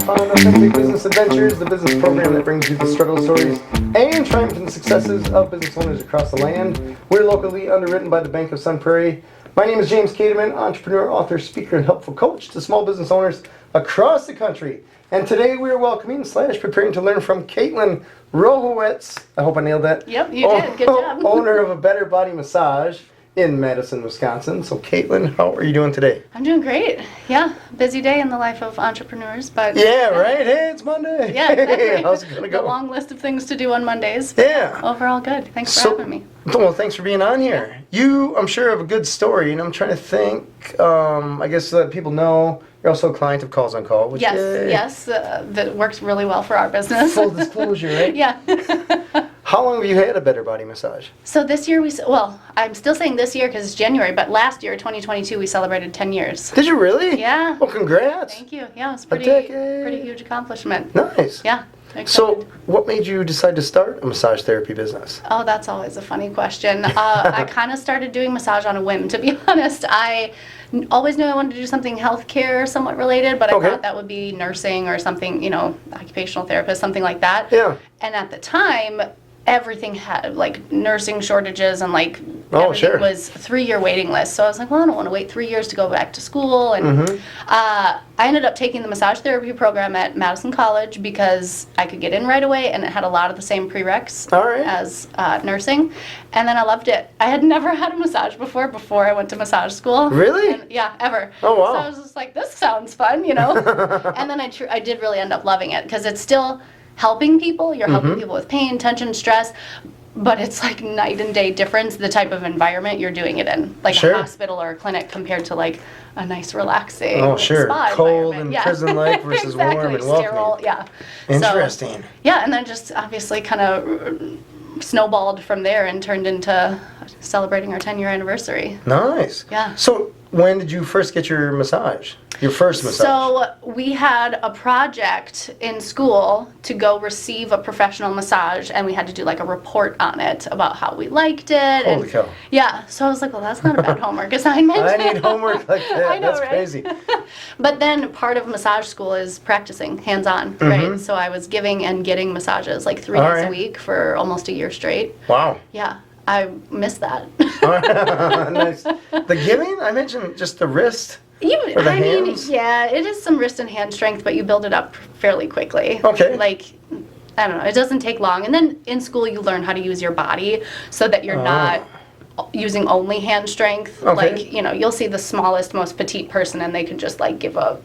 found Authentic Business Adventures, the business program that brings you the struggle stories and triumphant successes of business owners across the land. We're locally underwritten by the Bank of Sun Prairie. My name is James Kaitlin, entrepreneur, author, speaker, and helpful coach to small business owners across the country. And today we are welcoming / preparing to learn from Kaitlin Rohowetz. I hope I nailed that. Yep, you did. Good job. Owner of a Better Body Massage in Madison, Wisconsin. So Kaitlin, how are you doing today? I'm doing great. Yeah, busy day in the life of entrepreneurs, but... Yeah, right? Hey, it's Monday. Yeah, exactly. Hey, how's it going to go? The long list of things to do on Mondays. Yeah. Overall good. Thanks for having me. Well, thanks for being on here. You, I'm sure, have a good story, and I'm trying to think, I guess so that people know you're also a client of Calls on Call. Which, Yes, that works really well for our business. Full disclosure, right? Yeah. How long have you had a Better Body Massage? So this year I'm still saying this year because it's January, but last year, 2022, we celebrated 10 years. Did you really? Yeah. Well, congrats. Thank you. Yeah, it was pretty huge accomplishment. Nice. Yeah. So, what made you decide to start a massage therapy business? Oh, that's always a funny question. I kind of started doing massage on a whim, to be honest. I always knew I wanted to do something healthcare, somewhat related, but I thought that would be nursing or something, occupational therapist, something like that. Yeah. And at the time, everything had nursing shortages and everything was 3-year waiting list. So I was like, well, I don't want to wait 3 years to go back to school. And I ended up taking the massage therapy program at Madison College because I could get in right away and it had a lot of the same prereqs as nursing. And then I loved it. I had never had a massage before I went to massage school. Really? And, yeah, ever. Oh, wow. So I was just like, this sounds fun, And then I did really end up loving it because it's still helping people. You're helping people with pain, tension, stress, but it's like night and day difference, the type of environment you're doing it in. Like a hospital or a clinic compared to a nice relaxing spa cold and environment. prison-like versus exactly. warm and Sterile, welcoming. Interesting. So, and then just obviously kind of snowballed from there and turned into celebrating our 10-year anniversary. Nice. Yeah. So when did you first get your massage? Your first massage? So we had a project in school to go receive a professional massage, and we had to do a report on it about how we liked it. Holy cow. Yeah. So I was like, well, that's not a bad homework assignment. I need homework like that. I know, that's right? crazy. But then part of massage school is practicing hands-on, right? So I was giving and getting massages 3 days a week for almost a year straight. Wow. Yeah. I miss that. Nice. The giving? I mentioned just the wrist. Hands? Yeah, it is some wrist and hand strength, but you build it up fairly quickly. Okay. I don't know, it doesn't take long. And then in school you learn how to use your body so that you're not using only hand strength. Okay. You'll see the smallest, most petite person and they can just give a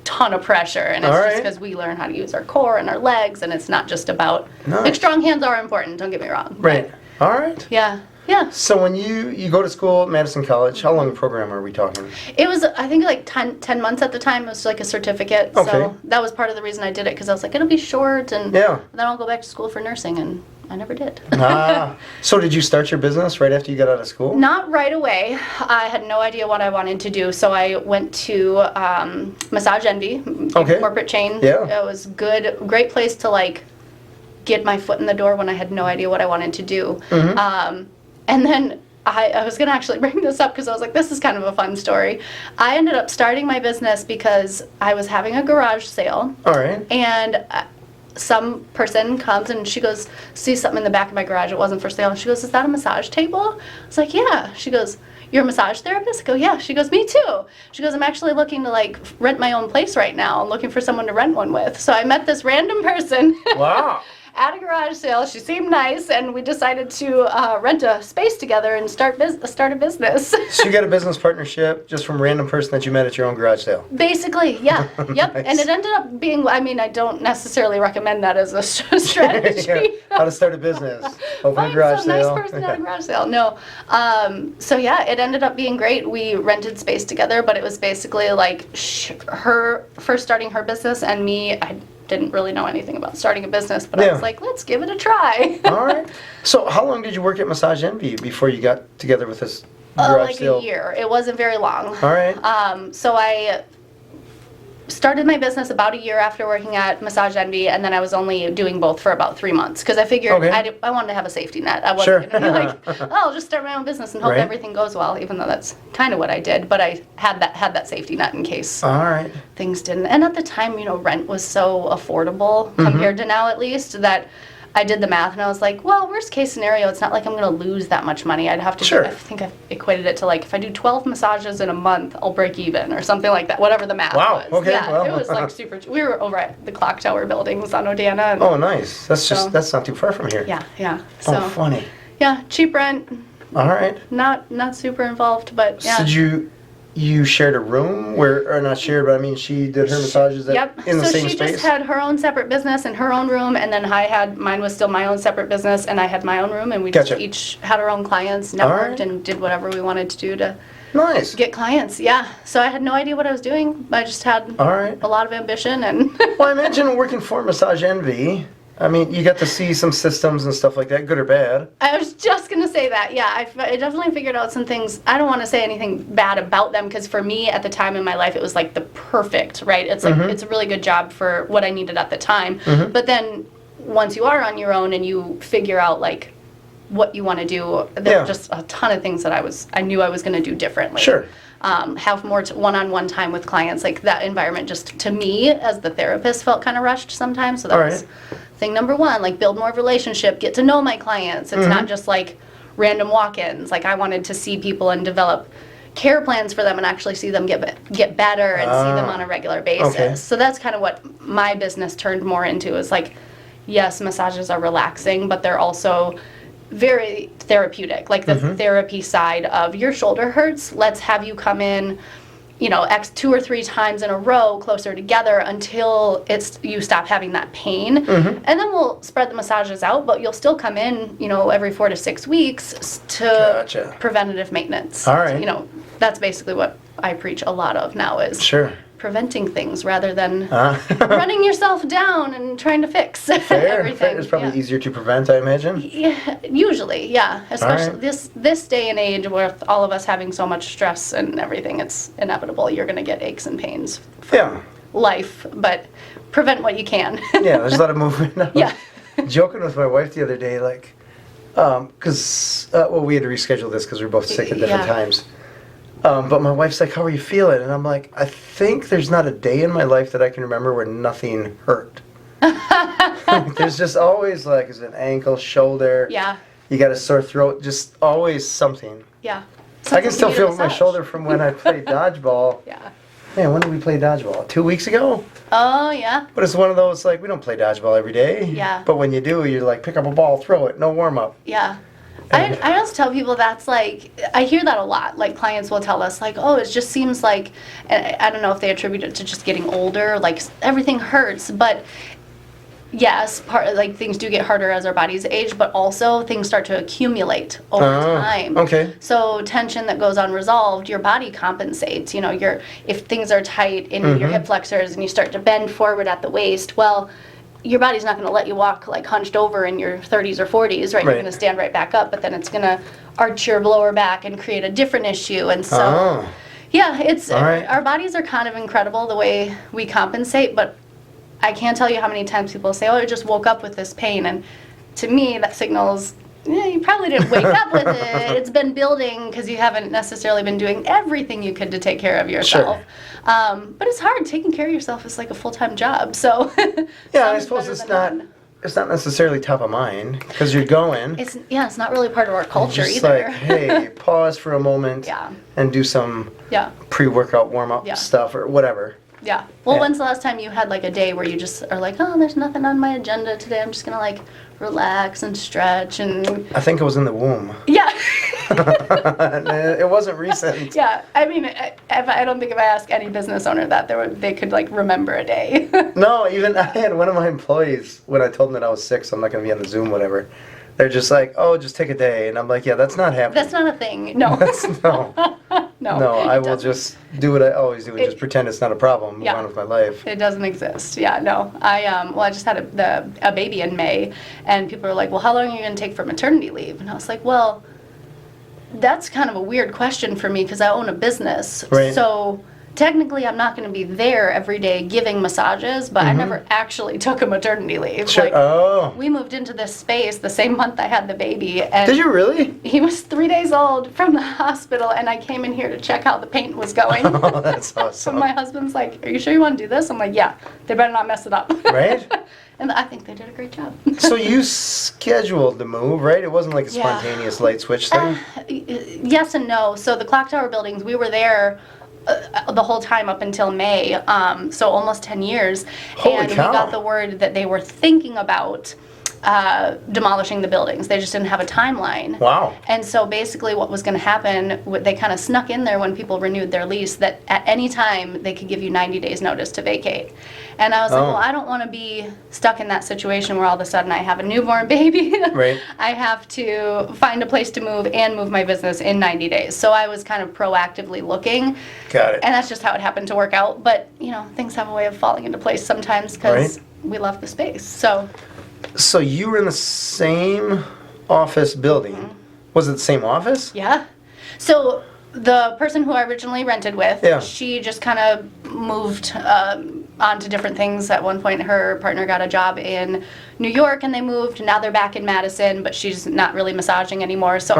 ton of pressure. And it's just because we learn how to use our core and our legs, and it's not just about, strong hands are important, don't get me wrong. Right. All right. Yeah. Yeah. So when you go to school at Madison College, how long a program are we talking? It was, I think, 10 months at the time. It was a certificate. Okay. So that was part of the reason I did it, because I was like, it'll be short, and then I'll go back to school for nursing, and I never did. So did you start your business right after you got out of school? Not right away. I had no idea what I wanted to do, so I went to Massage Envy, corporate chain. Yeah. It was great place to get my foot in the door when I had no idea what I wanted to do. And then I was going to actually bring this up because I was like, this is kind of a fun story. I ended up starting my business because I was having a garage sale. All right. And some person comes and she goes, sees something in the back of my garage. It wasn't for sale. And she goes, is that a massage table? I was like, yeah. She goes, you're a massage therapist? I go, yeah. She goes, me too. She goes, I'm actually looking to rent my own place right now. I'm looking for someone to rent one with. So I met this random person. Wow. At a garage sale. She seemed nice, and we decided to rent a space together and start a business. So you got a business partnership just from a random person that you met at your own garage sale? Basically, yeah. Yep. Nice. And it ended up being, I don't necessarily recommend that as a strategy. How to start a buher open a garage sale. Nice person at a garage sale. No. So yeah, it ended up being great. We rented space together, but it was basically her first starting her business, and me, I didn't really know anything about starting a business, but I was like, let's give it a try. All right. So how long did you work at Massage Envy before you got together with this garage sale? A year. It wasn't very long. All right. So I started my business about a year after working at Massage Envy, and then I was only doing both for about 3 months because I figured I wanted to have a safety net. I wasn't going to be like, oh, I'll just start my own business and hope everything goes well, even though that's kind of what I did. But I had that safety net in case things didn't. And at the time, rent was so affordable compared to now, at least, that I did the math and I was like, well, worst case scenario, it's not like I'm going to lose that much money. I'd have to I think I equated it to like, if I do 12 massages in a month, I'll break even or something like that, whatever the math was. Okay. Yeah, it was like super, we were over at the Clock Tower buildings on Odana. Oh, nice. That's not too far from here. Yeah. So, funny. Yeah, cheap rent. All right. Not super involved, but yeah. So did you shared a room or not shared, but I mean she did her massages in the same space? So she just had her own separate business in her own room, and then mine was still my own separate business, and I had my own room, and we just each had our own clients, networked, and did whatever we wanted to do to get clients. Yeah. So I had no idea what I was doing. I just had a lot of ambition and Well, I imagine working for Massage Envy, I mean, you got to see some systems and stuff like that, good or bad. I was just going to say that. Yeah, I definitely figured out some things. I don't want to say anything bad about them because for me at the time in my life, it was like the perfect, right? It's like it's a really good job for what I needed at the time. But then once you are on your own and you figure out like what you want to do, there are just a ton of things that I knew I was going to do differently. Sure. Have more one-on-one time with clients. Like that environment just, to me, as the therapist, felt kind of rushed sometimes. So that was thing number one, like build more relationship, get to know my clients. It's not just like random walk-ins. Like I wanted to see people and develop care plans for them and actually see them get better and see them on a regular basis. Okay. So that's kind of what my business turned more into, is like, yes, massages are relaxing, but they're also very therapeutic, like the therapy side of your shoulder hurts. Let's have you come in, 2 or 3 times in a row closer together until you stop having that pain. And then we'll spread the massages out, but you'll still come in, every 4 to 6 weeks to preventative maintenance. All right. That's basically what I preach a lot of now is preventing things rather than running yourself down and trying to fix everything. It's probably easier to prevent, I imagine. Yeah, usually, yeah. Especially this day and age with all of us having so much stress and everything, it's inevitable. You're going to get aches and pains for life, but prevent what you can. Yeah, there's a lot of movement. Yeah. Joking with my wife the other day, like, because, we had to reschedule this because we were both sick at different times. But my wife's like, how are you feeling? And I'm like, I think there's not a day in my life that I can remember where nothing hurt. There's just always like, is it an ankle, shoulder? Yeah. You got a sore throat, just always something. Yeah. I can still feel my shoulder from when I played dodgeball. Man, when did we play dodgeball? 2 weeks ago? Oh, yeah. But it's one of those, like, we don't play dodgeball every day. Yeah. But when you do, you're like, pick up a ball, throw it, no warm-up. Yeah. I also tell people that's like, I hear that a lot. Like clients will tell us like, oh, it just seems like, and I don't know if they attribute it to just getting older, like everything hurts. But yes, like things do get harder as our bodies age, but also things start to accumulate over time. Okay. So tension that goes unresolved, your body compensates. If things are tight in your hip flexors and you start to bend forward at the waist, well, your body's not going to let you walk like hunched over in your 30s or 40s, right? You're going to stand right back up, but then it's going to arch your lower back and create a different issue. And so, it's our bodies are kind of incredible the way we compensate, but I can't tell you how many times people say, oh, I just woke up with this pain. And to me, that signals, you probably didn't wake up with it. It's been building because you haven't necessarily been doing everything you could to take care of yourself. Sure. But it's hard. Taking care of yourself is like a full-time job. So I suppose it's not necessarily top of mind because you're going. It's not really part of our culture just either. Like, hey, pause for a moment and do some pre-workout warm-up stuff or whatever. Yeah. Well, when's the last time you had like a day where you just are like, oh, there's nothing on my agenda today. I'm just going to like relax and stretch and... I think it was in the womb. Yeah. It wasn't recent. Yeah. I mean, I don't think if I ask any business owner that, they could like remember a day. No, even I had one of my employees, when I told them that I was sick, so I'm not going to be on the Zoom, whatever. They're just like, oh, just take a day. And I'm like, yeah, that's not happening. That's not a thing. No. No, I will just do what I always do and just pretend it's not a problem, move on with my life. It doesn't exist. Yeah, no. I just had a baby in May, and people were like, well, how long are you going to take for maternity leave? And I was like, well, that's kind of a weird question for me because I own a business. Right. So technically I'm not going to be there every day giving massages, but I never actually took a maternity leave. Sure. Like, we moved into this space the same month I had the baby. And did you really? He was 3 days old from the hospital, and I came in here to check how the paint was going. Oh, that's awesome. So my husband's like, are you sure you want to do this? I'm like, yeah, they better not mess it up. Right? And I think they did a great job. So you scheduled the move, right? It wasn't like a spontaneous light switch thing? Yes and no. So the clock tower buildings, we were there the whole time up until May, so almost 10 years. Holy and cow. we got the word that they were thinking about demolishing the buildings. They just didn't have a timeline. Wow. And so basically what was going to happen, they kind of snuck in there when people renewed their lease that at any time they could give you 90 days notice to vacate. And I was like, well, I don't want to be stuck in that situation where all of a sudden I have a newborn baby. Right. I have to find a place to move and move my business in 90 days. So I was kind of proactively looking. Got it. And that's just how it happened to work out. But, you know, things have a way of falling into place sometimes because we love the space. So you were in the same office building. Was it the same office? Yeah. So the person who I originally rented with, she just kind of moved on to different things. At one point, her partner got a job in New York, and they moved. Now they're back in Madison, but she's not really massaging anymore. So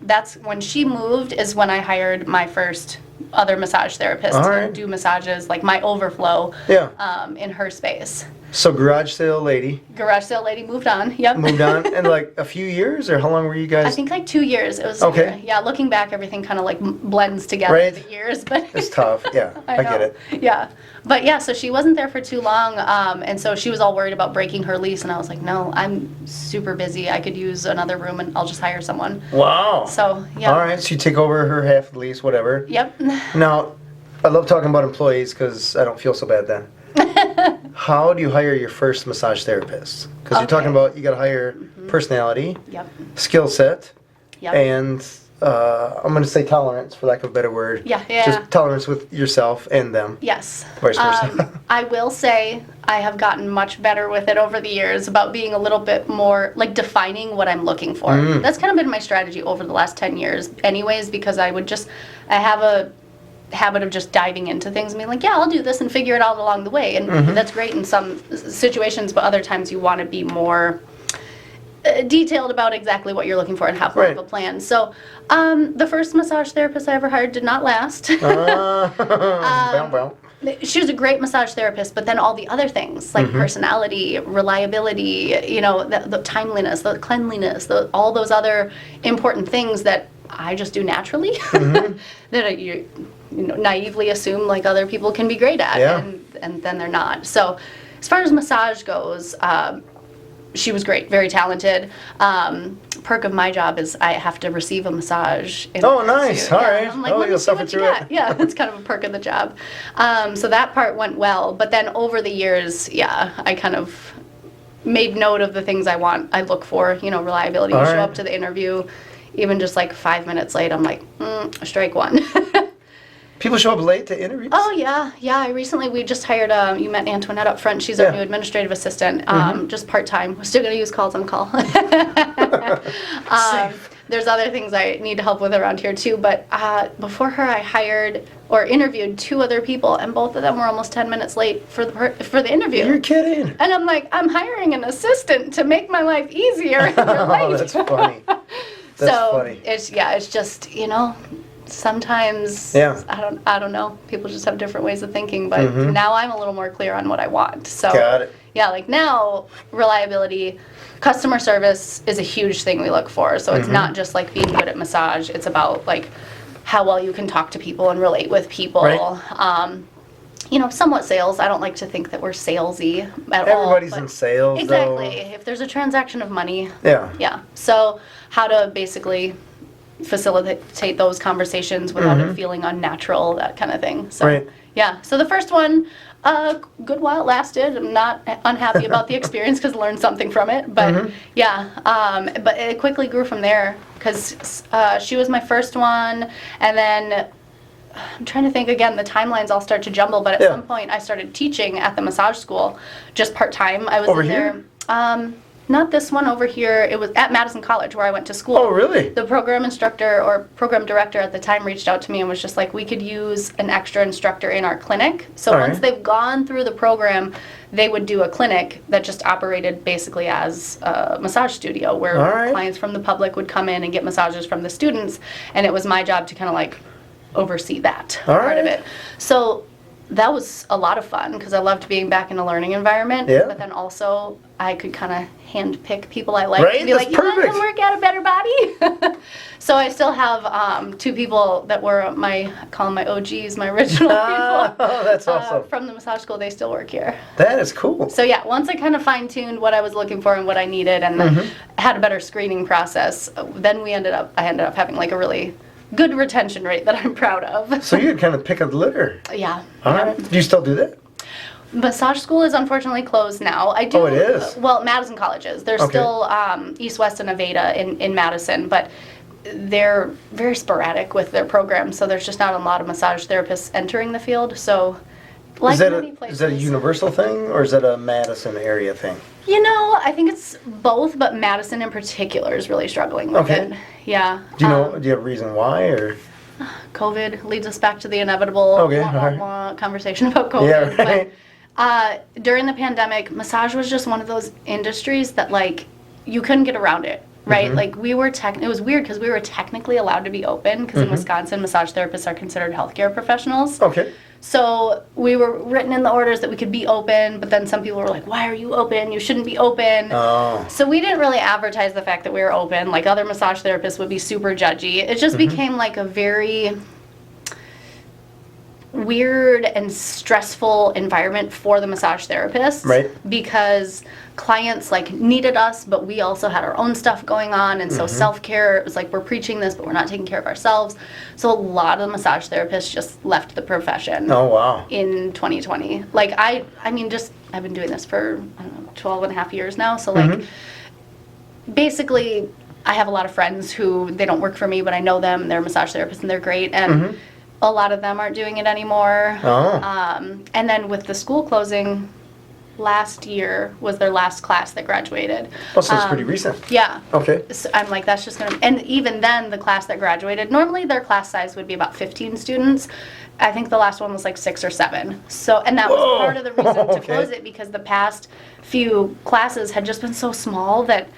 that's when she moved is when I hired my first other massage therapist to do massages, like my overflow in her space. So garage sale lady. Garage sale lady moved on. Yep. Moved on, and like a few years, or how long were you guys? I think like 2 years. It was yeah. Looking back, everything kind of like blends together in the years, but it's tough. Yeah, I get it. Yeah, but yeah, so she wasn't there for too long, and so she was all worried about breaking her lease, and I was like, no, I'm super busy. I could use another room, and I'll just hire someone. Wow. So yeah. All right, so you take over her half of the lease, whatever. Yep. Now, I love talking about employees because I don't feel so bad then. How do you hire your first massage therapist? Because you're talking about you got to hire personality, skill set, and I'm going to say tolerance, for lack of a better word. Yeah. Just tolerance with yourself and them. Yes. Vice versa. I will say I have gotten much better with it over the years about being a little bit more, like defining what I'm looking for. That's kind of been my strategy over the last 10 years anyways, because I have a habit of just diving into things and being like, yeah, I'll do this and figure it out along the way. And that's great in some situations, but other times you want to be more detailed about exactly what you're looking for and have more of a plan. So the first massage therapist I ever hired did not last. She was a great massage therapist, but then all the other things like personality, reliability, you know, the timeliness, the cleanliness, all those other important things that I just do naturally that you naively assume like other people can be great at, and then they're not. So as far as massage goes, she was great, very talented. Perk of my job is I have to receive a massage. Oh, nice. All right. I'm like, you'll suffer through it. Yeah, that's kind of a perk of the job. So that part went well. But then over the years, I kind of made note of the things I look for, reliability. You show up to the interview, even just like 5 minutes late, I'm like, strike one. People show up late to interviews? Oh, yeah. We just hired, you met Antoinette up front. She's our new administrative assistant, just part-time. We're still going to use calls on call. There's other things I need help with around here, too. But before her, I hired or interviewed 2 other people, and both of them were almost 10 minutes late for the interview. You're kidding. And I'm like, I'm hiring an assistant to make my life easier. You're late. That's funny. Funny. It's just, sometimes I don't know. People just have different ways of thinking, but now I'm a little more clear on what I want. So got it. Yeah, like now reliability, customer service is a huge thing we look for. So it's not just like being good at massage. It's about like how well you can talk to people and relate with people. Right. Somewhat sales. I don't like to think that we're salesy at all. Everybody's in sales, exactly. though. If there's a transaction of money. Yeah. So how to basically facilitate those conversations without it feeling unnatural, that kind of thing. So, So the first one, good while it lasted. I'm not unhappy about the experience because I learned something from it. But but it quickly grew from there because she was my first one, and then I'm trying to think again. The timelines all start to jumble, but at some point I started teaching at the massage school, just part time. I was Over in here? there. not this one over here. It was at Madison College where I went to school. Oh, really? The program instructor or program director at the time reached out to me and was just like, we could use an extra instructor in our clinic. So once they've gone through the program, they would do a clinic that just operated basically as a massage studio where clients from the public would come in and get massages from the students. And it was my job to kind of like oversee that part of it. So that was a lot of fun because I loved being back in a learning environment. Yeah. But then also I could kind of hand pick people I liked and be That's like, you perfect. want to work out a better body? So I still have 2 people that were I call them my OGs, my original people. Oh, that's awesome. From the massage school, they still work here. That is cool. So yeah, once I kind of fine-tuned what I was looking for and what I needed and then had a better screening process, then I ended up having like a really good retention rate that I'm proud of. So you kind of pick up the litter. Yeah. All right. Do you still do that? Massage school is unfortunately closed now. I do. Oh, it is? Well, Madison colleges. There's still East, West, and Aveda in Madison, but they're very sporadic with their programs, so there's just not a lot of massage therapists entering the field. So, like many places. Is that a universal thing, or is that a Madison area thing? You know, I think it's both, but Madison in particular is really struggling with it. Yeah. Do you have a reason why, or? COVID leads us back to the inevitable conversation about COVID. Yeah, right. But During the pandemic, massage was just one of those industries that, like, you couldn't get around it, right? Like, it was weird because we were technically allowed to be open because in Wisconsin, massage therapists are considered healthcare professionals. Okay. So we were written in the orders that we could be open, but then some people were like, why are you open? You shouldn't be open. Oh. So we didn't really advertise the fact that we were open. Like other massage therapists would be super judgy. It just became like a very weird and stressful environment for the massage therapists. Right. Because clients like needed us, but we also had our own stuff going on, and so self-care, it was like we're preaching this but we're not taking care of ourselves. So a lot of the massage therapists just left the profession. Oh, wow. In 2020. Like I mean, just I've been doing this for, I don't know, 12 and a half years now. So like basically I have a lot of friends who they don't work for me, but I know them, they're massage therapists and they're great, and a lot of them aren't doing it anymore. And then with the school closing, last year was their last class that graduated. Oh, so it's pretty recent. Yeah. Okay. So I'm like, that's just gonna, and even then the class that graduated, normally their class size would be about 15 students. I think the last one was like 6 or 7. So, and that was part of the reason to close it, because the past few classes had just been so small that,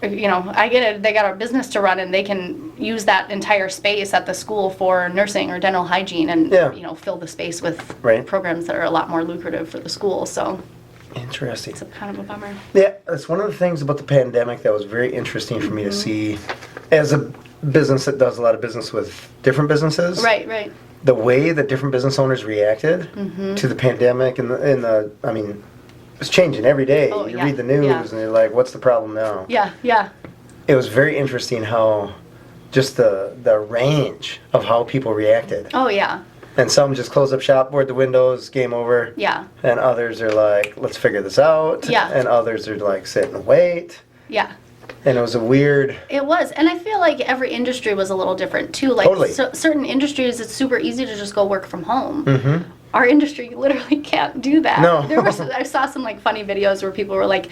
you know, I get it, they got a business to run and they can use that entire space at the school for nursing or dental hygiene and, you know, fill the space with programs that are a lot more lucrative for the school. So interesting. it's kind of a bummer. Yeah, that's one of the things about the pandemic that was very interesting for me to see as a business that does a lot of business with different businesses. Right. The way that different business owners reacted to the pandemic and I mean, it's changing every day. You read the news and you're like, what's the problem now? Yeah. It was very interesting how just the range of how people reacted. Oh, yeah. And some just close up shop, board the windows, game over. Yeah. And others are like, let's figure this out. Yeah. And others are like, sit and wait. Yeah. And it was a weird... It was. And I feel like every industry was a little different, too. Like, totally. Certain industries, it's super easy to just go work from home. Our industry, you literally can't do that. No. I saw some, like, funny videos where people were, like,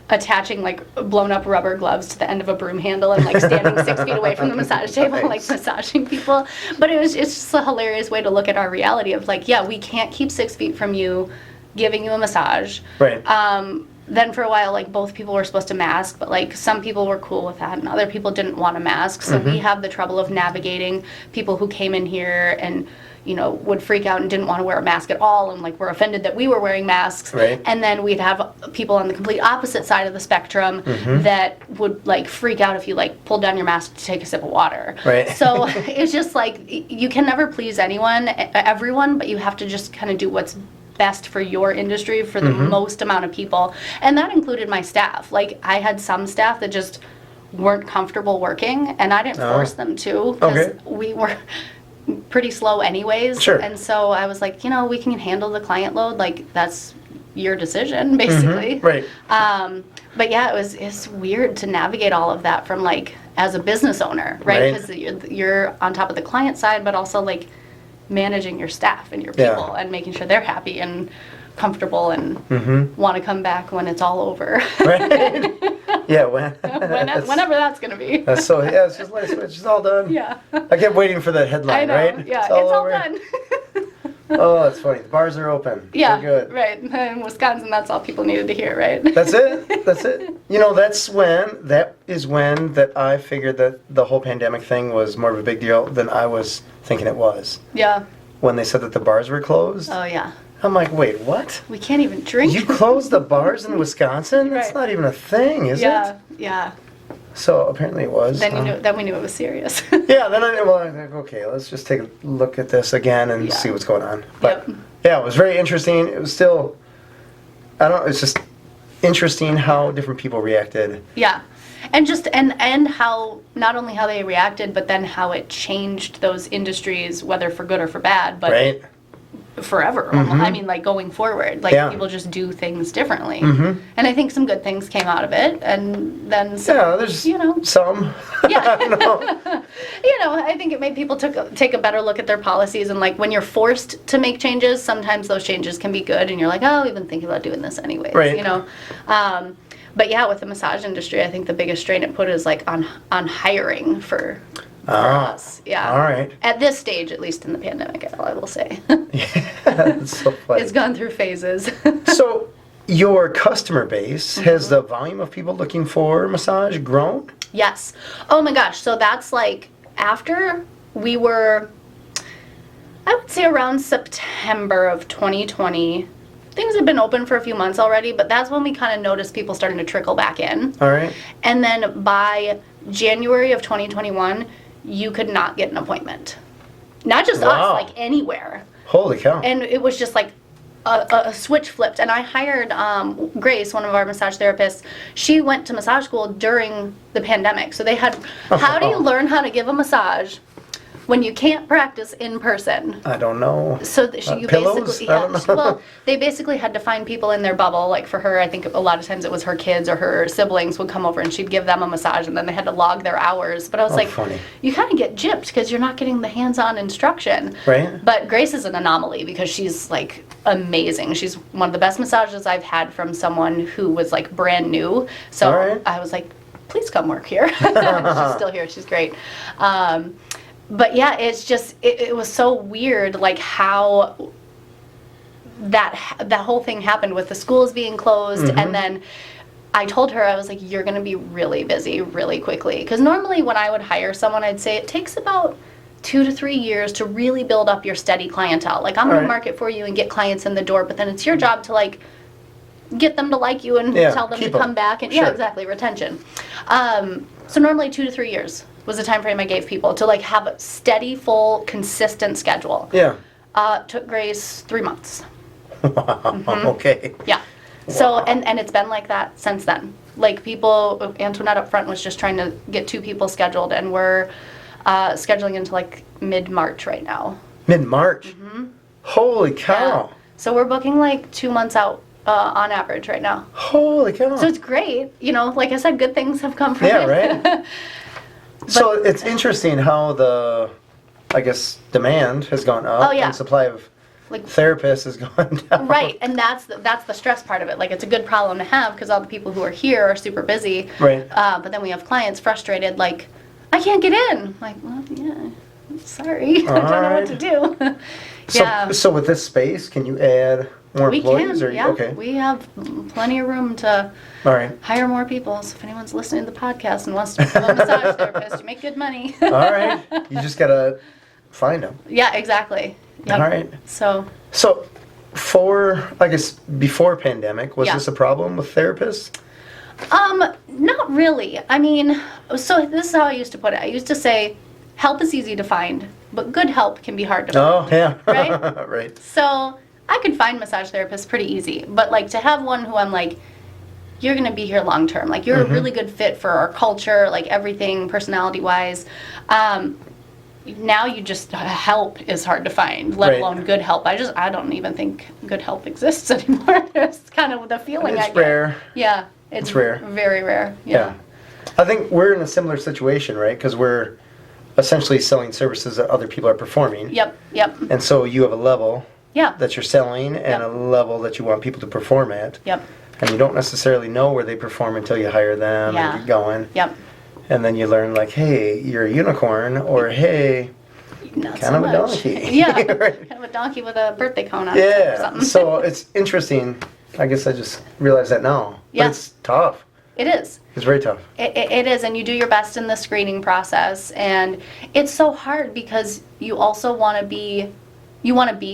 attaching, like, blown-up rubber gloves to the end of a broom handle and, like, standing 6 feet away from the massage table, like, massaging people. But it's just a hilarious way to look at our reality of, like, yeah, we can't keep 6 feet from you giving you a massage. Right. Then for a while, like, both people were supposed to mask, but, like, some people were cool with that and other people didn't want to mask. So we have the trouble of navigating people who came in here and, you know, would freak out and didn't want to wear a mask at all and, like, were offended that we were wearing masks. Right. And then we'd have people on the complete opposite side of the spectrum that would, like, freak out if you, like, pulled down your mask to take a sip of water. Right. So it's just, like, you can never please everyone, but you have to just kind of do what's best for your industry for the most amount of people. And that included my staff. Like, I had some staff that just weren't comfortable working, and I didn't force them to, because we were pretty slow anyways. Sure. And so I was like, you know, we can handle the client load. Like, that's your decision, basically. Right. But yeah, it's weird to navigate all of that from, like, as a business owner, right? Because you're on top of the client side, but also, like, managing your staff and your people and making sure they're happy and comfortable and want to come back when it's all over. Right. Yeah, whenever that's going to be. So, yeah, it's just light switch. It's all done. Yeah. I kept waiting for that headline, I know. right? Yeah, it's all done. Oh, that's funny. The bars are open. Yeah, we're good. right. In Wisconsin, that's all people needed to hear, right? That's it. That's it. You know, that is when I figured that the whole pandemic thing was more of a big deal than I was thinking it was. Yeah. When they said that the bars were closed. Oh, yeah. I'm like, wait, what? We can't even drink. You closed the bars in Wisconsin? That's Right. not even a thing, is it? Yeah. So apparently it was. Then we knew it was serious. Yeah, then I was like, okay, let's just take a look at this again and see what's going on. But yeah, it was very interesting. It was still, I don't know, it's just interesting how different people reacted. Yeah. And just and how not only how they reacted, but then how it changed those industries, whether for good or for bad, but right. Forever. I mean, like going forward, like people just do things differently. And I think some good things came out of it, and then some, there's Yeah. some. I think it made people take a better look at their policies, and like when you're forced to make changes, sometimes those changes can be good, and you're like, oh, we've been thinking about doing this anyways. Right. But yeah, with the massage industry, I think the biggest strain it put is like on hiring for us. Yeah. All right. At this stage, at least in the pandemic, I will say. Yeah, that's so funny. It's gone through phases. So, your customer base, has the volume of people looking for massage grown? Yes. Oh my gosh. So that's like after we were, I would say around September of 2020. Things had been open for a few months already, but that's when we kind of noticed people starting to trickle back in. All right. And then by January of 2021, you could not get an appointment. Not just us, like anywhere. Holy cow. And it was just like a switch flipped. And I hired Grace, one of our massage therapists. She went to massage school during the pandemic. So they had, how do you learn how to give a massage when you can't practice in person? I don't know. So you pillows? basically, well, they basically had to find people in their bubble. Like for her, I think a lot of times it was her kids or her siblings would come over and she'd give them a massage, and then they had to log their hours. But I was like, funny. You kind of get gypped because you're not getting the hands-on instruction. Right. But Grace is an anomaly because she's like amazing. She's one of the best massages I've had from someone who was like brand new. So I was like, please come work here. She's still here. She's great. But yeah, it's just, it was so weird, like how that whole thing happened with the schools being closed. And then I told her, I was like, you're going to be really busy really quickly. Because normally when I would hire someone, I'd say it takes about 2 to 3 years to really build up your steady clientele. Like I'm going to market for you and get clients in the door, but then it's your job to like get them to like you and tell them to come back. And yeah, exactly, retention. So normally 2 to 3 years was the time frame I gave people to like have a steady, full, consistent schedule. Yeah. Took Grace 3 months. Wow. Okay. Yeah. So and it's been like that since then. Like people, Antoinette up front was just trying to get 2 people scheduled, and we're scheduling into like mid-March right now. Mid-March? Holy cow. Yeah. So we're booking like 2 months out on average right now. Holy cow. So it's great. Like I said, good things have come from it. Yeah, right? So it's interesting how the, I guess, demand has gone up and supply of therapists has gone down. Right, and that's the stress part of it. Like it's a good problem to have because all the people who are here are super busy. Right. But then we have clients frustrated, like, I can't get in. Like, well, yeah, sorry, I don't know what to do. So with this space, can you add more employees? Okay. We have plenty of room to hire more people. So if anyone's listening to the podcast and wants to become a massage therapist, you make good money. All right. You just got to find them. Yeah, exactly. Yep. All right. So I guess, before pandemic, was this a problem with therapists? Not really. I mean, so this is how I used to put it. I used to say, help is easy to find, but good help can be hard to find. Oh, yeah. Right? Right. So I could find massage therapists pretty easy, but like to have one who I'm like, you're going to be here long term. Like you're a really good fit for our culture, like everything personality wise. Now you just, help is hard to find, let alone good help. I don't even think good help exists anymore. It's kind of the feeling I get. It's rare. Yeah. It's rare. Very rare. Yeah. I think we're in a similar situation, right? Because we're essentially selling services that other people are performing. Yep. And so you have a level Yeah. that you're selling and a level that you want people to perform at. Yep. And you don't necessarily know where they perform until you hire them Yeah. and get going. Yep. And then you learn like, hey, you're a unicorn, or hey, Not kind so of much. a donkey. Yeah. Right. Kind of a donkey with a birthday cone on it or Yeah. something. So it's interesting. I guess I just realized that now. Yeah. But it's tough. It is. It's very tough. It is, and you do your best in the screening process, and it's so hard because you also want to be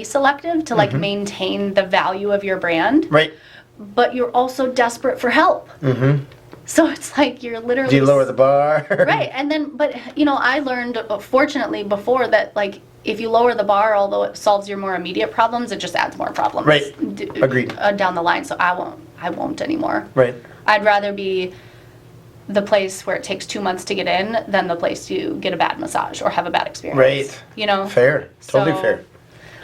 selective to like maintain the value of your brand, Right. but you're also desperate for help. Mm-hmm. So it's like you're literally Do you lower the bar? right, and then but I learned fortunately before that like if you lower the bar, although it solves your more immediate problems, it just adds more problems. Right. Agreed. Down the line. So I won't anymore. Right. I'd rather be the place where it takes 2 months to get in than the place you get a bad massage or have a bad experience. Right. You know? Fair. Totally So, fair.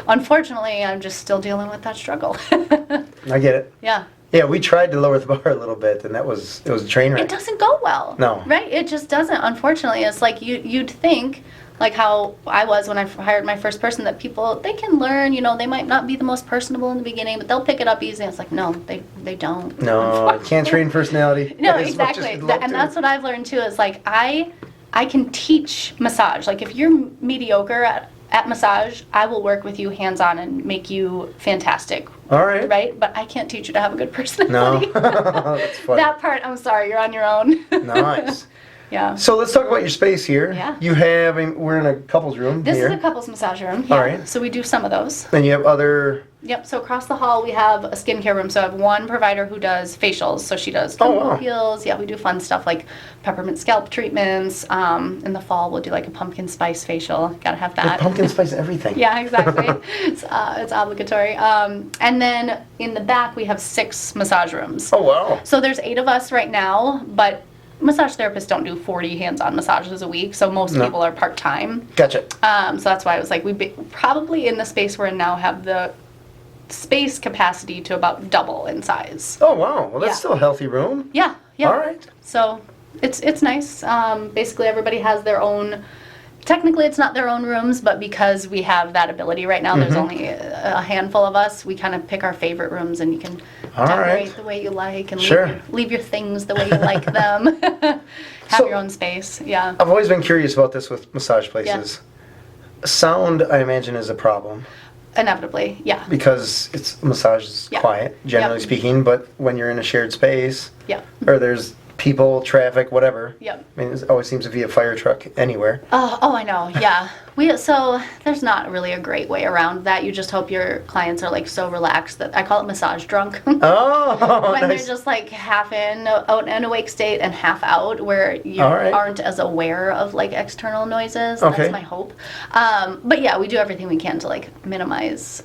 Unfortunately, I'm just still dealing with that struggle. I get it. Yeah. Yeah, we tried to lower the bar a little bit, and it was a train wreck. It doesn't go well. No. Right? It just doesn't. Unfortunately, it's like you'd think, like how I was when I hired my first person, that people, they can learn, they might not be the most personable in the beginning, but they'll pick it up easy. It's like, no, they don't. No, you can't train personality. No, as much as exactly. you'd love And to. that's what I've learned too, is like I can teach massage. Like if you're mediocre at massage, I will work with you hands-on and make you fantastic. All right. Right? But I can't teach you to have a good No. personality. That's funny. That part, I'm sorry, you're on your own. Nice. Yeah. So let's talk about your space here. Yeah. You have, we're in a couple's room This here. is a couples massage room. All Yeah. right. So we do some of those. And you have other... Yep. So across the hall we have a skincare room. So I have one provider who does facials. So she does Oh, chemical wow. peels. Yeah, we do fun stuff like peppermint scalp treatments. In the fall we'll do like a pumpkin spice facial. Gotta have With that. pumpkin spice everything. Yeah, exactly. It's obligatory. And then in the back we have 6 massage rooms. Oh, wow. So there's 8 of us right now, but massage therapists don't do 40 hands-on massages a week. So most No. people are part-time. Gotcha. So that's why I was like, probably in the space we're in now have the space capacity to about double in size. Oh, wow. Well, that's Yeah. still a healthy room. Yeah, yeah. All right. So it's nice. Basically, everybody has their own. Technically, it's not their own rooms, but because we have that ability right now, there's only a handful of us. We kind of pick our favorite rooms, and you can All decorate right. the way you like, and Sure. leave your things the way you like them. Have So- your own space. Yeah. I've always been curious about this with massage places. Sound, I imagine, is a problem Inevitably, yeah. because massage is Yeah. quiet, generally Yep. speaking, but when you're in a shared space Yep. or there's people, traffic, whatever. Yep. I mean, it always seems to be a fire truck anywhere. Oh, I know. Yeah. So there's not really a great way around that. You just hope your clients are like so relaxed that I call it massage drunk. Oh, When nice. they're just like half in an awake state and half out, where you All right. aren't as aware of like external noises. Okay. That's my hope. But yeah, we do everything we can to like minimize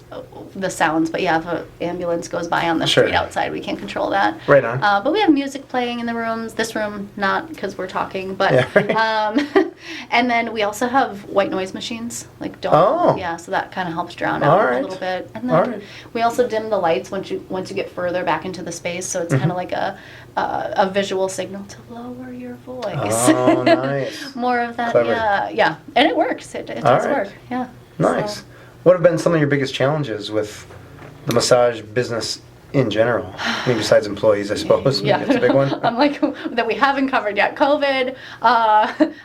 the sounds. But yeah, if an ambulance goes by on the Sure. street outside, we can't control that. Right on. But we have music playing in the rooms. This room, not because we're talking, but Yeah, right. and then we also have white noise machines, like don't. Oh. Yeah, so that kind of helps drown All out right. a little bit. And All then right. we also dim the lights once you get further back into the space, so it's Mm-hmm. kind of like a visual signal to lower your voice. Oh, nice. More of that. Clever. Yeah, and it works. It All does right. work. Yeah. Nice. So, What have been some of your biggest challenges with the massage business in general? I mean, besides employees, I suppose. yeah, Maybe that's a big one. I'm like that we haven't covered yet. COVID,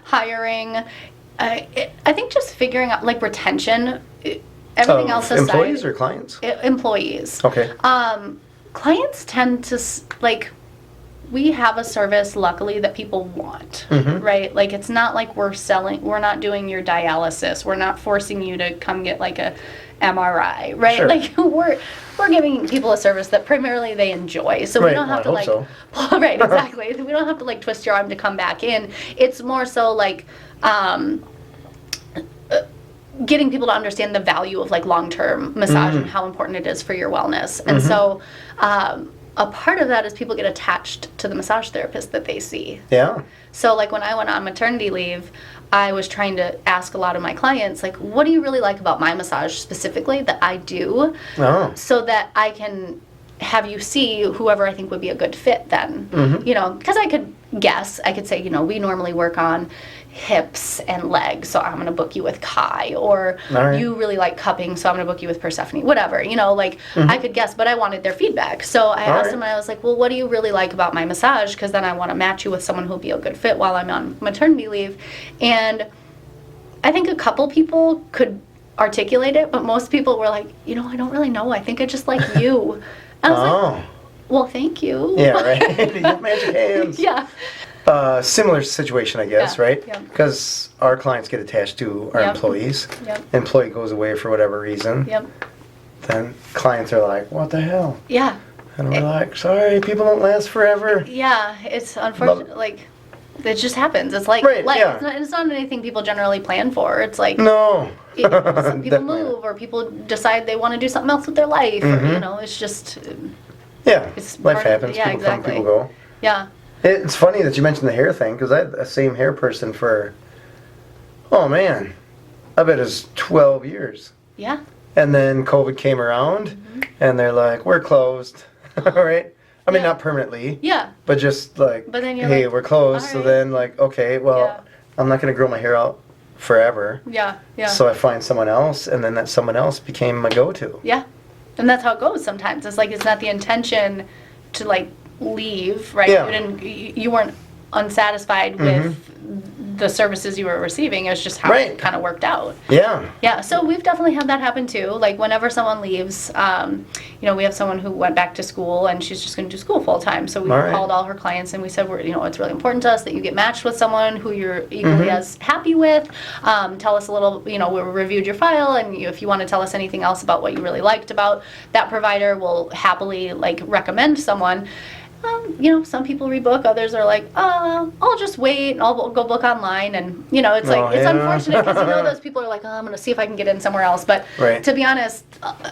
hiring. I think just figuring out like retention. Everything Of else aside. employees or clients? Employees. Okay. Clients tend to we have a service luckily that people want, Mhm. right? Like it's not like we're not doing your dialysis, we're not forcing you to come get like a MRI, right? Sure. Like we're giving people a service that primarily they enjoy, so we Right, don't have well, to I hope like right, exactly. We don't have to like twist your arm to come back in. It's more so like getting people to understand the value of like long-term massage and how important it is for your wellness. And so a part of that is people get attached to the massage therapist that they see. Yeah. So like when I went on maternity leave, I was trying to ask a lot of my clients, like, what do you really like about my massage specifically that I do, Oh. so that I can have you see whoever I think would be a good fit then. You know, because I could guess, I could say, we normally work on hips and legs, so I'm going to book you with Kai, or you really like cupping, so I'm going to book you with Persephone, whatever, like I could guess, but I wanted their feedback. So I asked them, and I was like, well, what do you really like about my massage? Because then I want to match you with someone who'll be a good fit while I'm on maternity leave. And I think a couple people could articulate it, but most people were like, I don't really know. I think I just like you. I was like, well, thank you. Yeah, right. You have magic hands. Yeah. Similar situation, I guess, right? Because our clients get attached to our employees. Employee goes away for whatever reason. Then clients are like, what the hell? Yeah. And we're like, sorry, people don't last forever. Yeah, it's unfortunate. Like, it just happens. It's like life. It's not anything people generally plan for. It's like no. Some people move, or people decide they want to do something else with their life. Or, it's just life happens. Yeah, people exactly. come, people go. Yeah. It's funny that you mentioned the hair thing, because I had the same hair person for, I bet it's 12 years. Yeah. And then COVID came around, and they're like, we're closed. All right? I mean, not permanently. Yeah. But just like, but then hey, we're closed. right. So then, like, okay, well, I'm not going to grow my hair out forever. Yeah, yeah. So I find someone else, and then that someone else became my go-to. Yeah. And that's how it goes sometimes. It's like, it's not the intention to, like, leave, right? Yeah. You weren't unsatisfied with the services you were receiving. It was just how it kind of worked out. Yeah. Yeah. So we've definitely had that happen too. Like, whenever someone leaves, we have someone who went back to school and she's just going to do school full time. So we called all her clients and we said, it's really important to us that you get matched with someone who you're equally as happy with. Tell us a little, we reviewed your file, and if you want to tell us anything else about what you really liked about that provider, we'll happily recommend someone. Some people rebook, others are like, I'll just wait and I'll go book online. And, it's unfortunate because, those people are like, I'm going to see if I can get in somewhere else. But to be honest,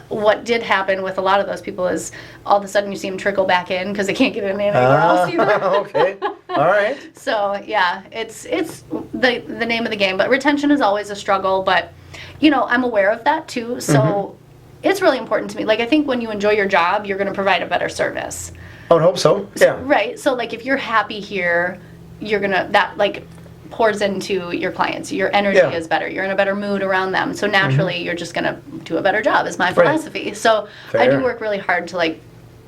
what did happen with a lot of those people is all of a sudden you see them trickle back in because they can't get in anywhere else either. Okay. All right. So, yeah, it's the name of the game. But retention is always a struggle. But, I'm aware of that too. So it's really important to me. Like, I think when you enjoy your job, you're going to provide a better service. I would hope so. Yeah. Right. So, if you're happy here, you're gonna pours into your clients. Your energy is better. You're in a better mood around them. So naturally, you're just gonna do a better job. Is my philosophy. So I do work really hard to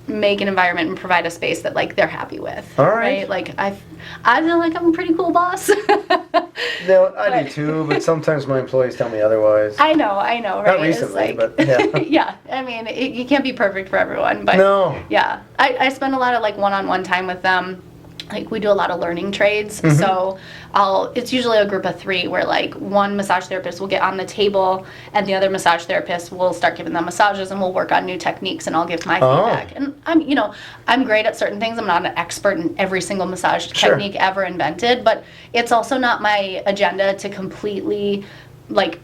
make an environment and provide a space that they're happy with. All right. I feel like I'm a pretty cool boss. No, I do too, but sometimes my employees tell me otherwise. I know, right? Not recently, but yeah. Yeah, I mean, you can't be perfect for everyone, but no. Yeah, I spend a lot of one-on-one time with them. We do a lot of learning trades, so it's usually a group of 3 where one massage therapist will get on the table and the other massage therapist will start giving them massages, and we'll work on new techniques, and I'll give my feedback. And I'm great at certain things. I'm not an expert in every single massage technique ever invented, but it's also not my agenda to completely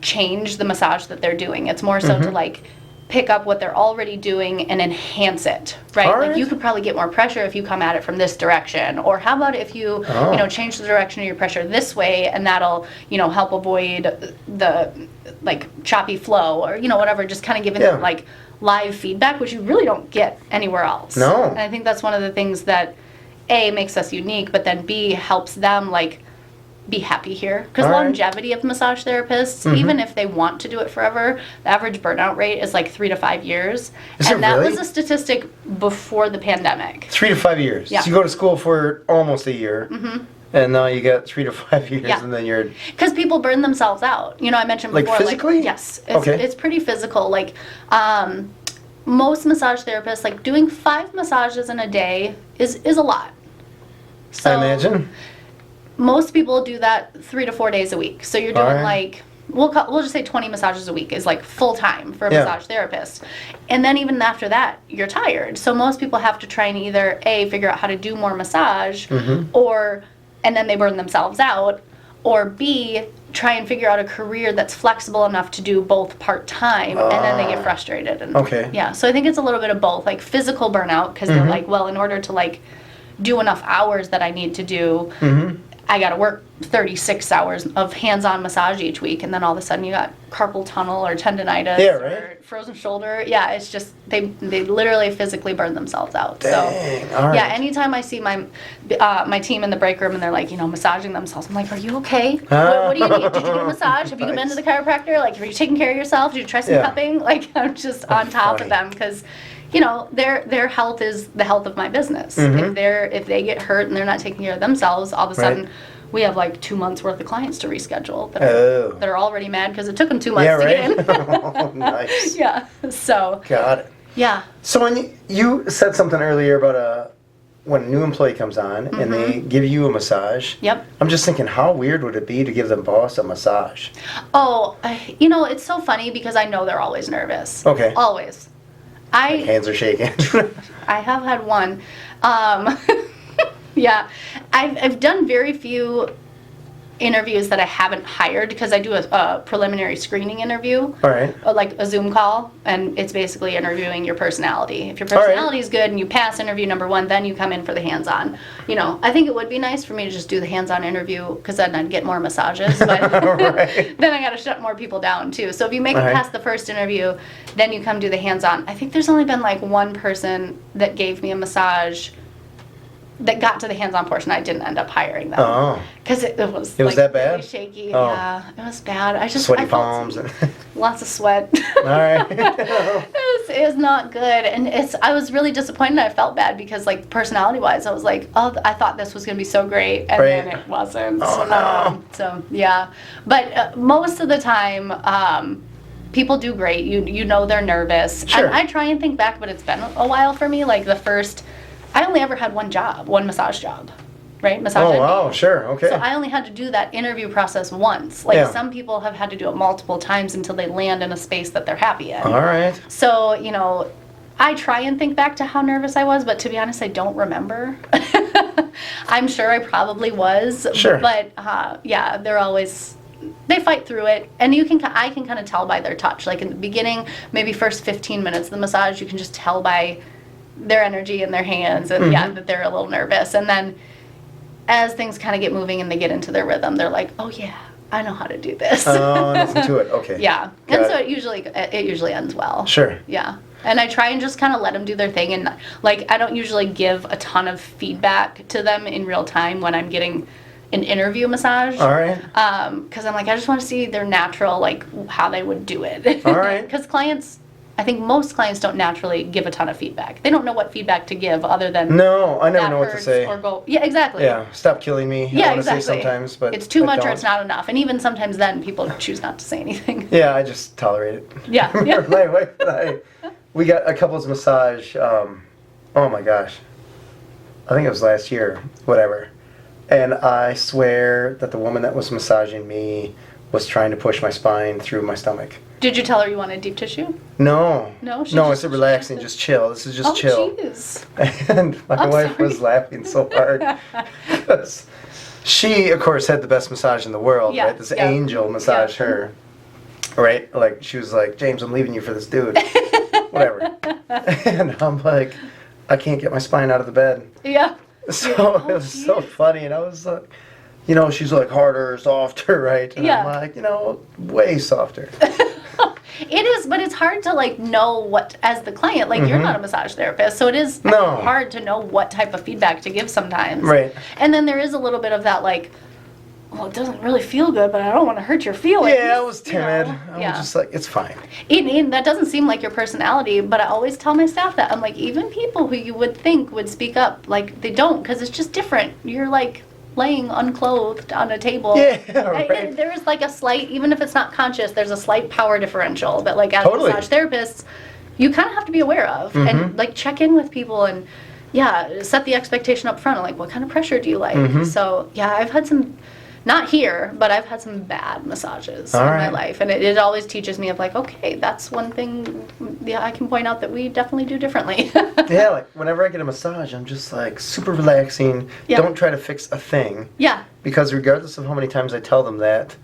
change the massage that they're doing. It's more so to pick up what they're already doing and enhance it, right? You could probably get more pressure if you come at it from this direction, or how about if you change the direction of your pressure this way, and that'll help avoid the choppy flow, or whatever. Just kind of giving them live feedback, which you really don't get anywhere else. No. And I think that's one of the things that A, makes us unique, but then B, helps them be happy here, because longevity of massage therapists, even if they want to do it forever, the average burnout rate is 3 to 5 years. And that was a statistic before the pandemic. 3 to 5 years. Yeah. So you go to school for almost a year, and now you got 3 to 5 years, and then you're... Because people burn themselves out. I mentioned before. Physically? Yes. It's pretty physical. Most massage therapists, doing 5 massages in a day is a lot. So, I imagine. Most people do that 3 to 4 days a week. So you're doing we'll just say 20 massages a week is full time for a massage therapist. And then even after that, you're tired. So most people have to try and either A, figure out how to do more massage, and then they burn themselves out, or B, try and figure out a career that's flexible enough to do both part-time, and then they get frustrated. And yeah, so I think it's a little bit of both, physical burnout, because they're in order to do enough hours that I need to do, I got to work 36 hours of hands-on massage each week, and then all of a sudden you got carpal tunnel or tendonitis or frozen shoulder. Yeah, it's just they literally physically burn themselves out. Dang, so all right. yeah, anytime I see my team in the break room and they're like, massaging themselves, I'm like, are you okay? What do you need? Did you get a massage? Have you been to the chiropractor? Like, are you taking care of yourself? Did you try some cupping? Like, I'm just on top of them because their health is the health of my business. If they get hurt and they're not taking care of themselves, all of a sudden we have like 2 months worth of clients to reschedule that are already mad because it took them 2 months to get in. Oh, nice. Yeah. So. Got it. Yeah. So when you said something earlier about when a new employee comes on and they give you a massage. Yep. I'm just thinking, how weird would it be to give the boss a massage? Oh, it's so funny because I know they're always nervous. Okay. Always. Hands are shaking. I have had one. Yeah. I've done very few interviews that I haven't hired because I do a preliminary screening interview. All right. Like a Zoom call, and it's basically interviewing your personality. If your personality is good and you pass interview number 1, then you come in for the hands-on. I think it would be nice for me to just do the hands-on interview because then I'd get more massages, but then I got to shut more people down too. So if you make it past the first interview, then you come do the hands-on. I think there's only been like one person that gave me a massage that got to the hands-on portion. I didn't end up hiring them. Oh. Because it was like that really bad? shaky. Oh. Yeah, it was bad. Sweaty palms. Lots of sweat. All right. it was not good. And I was really disappointed. I felt bad because like personality-wise, I was like, oh, I thought this was going to be so great. And then it wasn't. Oh, no. So, yeah. But most of the time, people do great. You know they're nervous. Sure. I try and think back, but it's been a while for me. Like I only ever had one massage job, right? Massage. Oh, wow, sure, okay. So I only had to do that interview process once. Like some people have had to do it multiple times until they land in a space that they're happy in. All right. So, I try and think back to how nervous I was, but to be honest, I don't remember. I'm sure I probably was. Sure. But, yeah, they fight through it, and I can kind of tell by their touch. Like in the beginning, maybe first 15 minutes of the massage, you can just tell by their energy in their hands and that they're a little nervous. And then as things kind of get moving and they get into their rhythm, they're like, oh yeah, I know how to do this. Oh, nothing to it. Okay. Yeah. And so it usually ends well. Sure. Yeah. And I try and just kind of let them do their thing. And like, I don't usually give a ton of feedback to them in real time when I'm getting an interview massage. All right. Because I'm like, I just want to see their natural, like how they would do it. All right. Because I think most clients don't naturally give a ton of feedback. They don't know what feedback to give other than no, I never know what to say. Or go, yeah, exactly. Yeah, stop killing me. Yeah, I want exactly. to say sometimes, but it's too much or it's not enough. And even sometimes then people choose not to say anything. Yeah, I just tolerate it. Yeah. My wife and we got a couples massage. Oh my gosh, I think it was last year, whatever. And I swear that the woman that was massaging me was trying to push my spine through my stomach. Did you tell her you wanted deep tissue? No. No? No, it's relaxing, just chill. This is just chill. Oh, jeez. And my wife was laughing so hard. Because she, of course, had the best massage in the world, right? This angel massaged her. Right? Like, she was like, James, I'm leaving you for this dude. Whatever. And I'm like, I can't get my spine out of the bed. Yeah. So it was so funny. And I was like, she's like harder, softer, right? And I'm like, way softer. It is, but it's hard to like know what, as the client, like you're not a massage therapist, so it is hard to know what type of feedback to give sometimes. Right. And then there is a little bit of that like, well, it doesn't really feel good, but I don't want to hurt your feelings. Yeah, I was timid. I was just like, it's fine. And that doesn't seem like your personality, but I always tell my staff that. I'm like, even people who you would think would speak up, like they don't, because it's just different. You're like laying unclothed on a table. Yeah, right. There is like a slight, even if it's not conscious, there's a slight power differential that like as massage therapists, you kind of have to be we have to be aware of and like check in with people and set the expectation up front. Like, what kind of pressure do you like? So I've had some, not here, but I've had some bad massages in my life. And it always teaches me of like, okay, that's one thing I can point out that we definitely do differently. Yeah, like whenever I get a massage, I'm just like super relaxing. Don't try to fix a thing. Yeah. Because regardless of how many times I tell them that,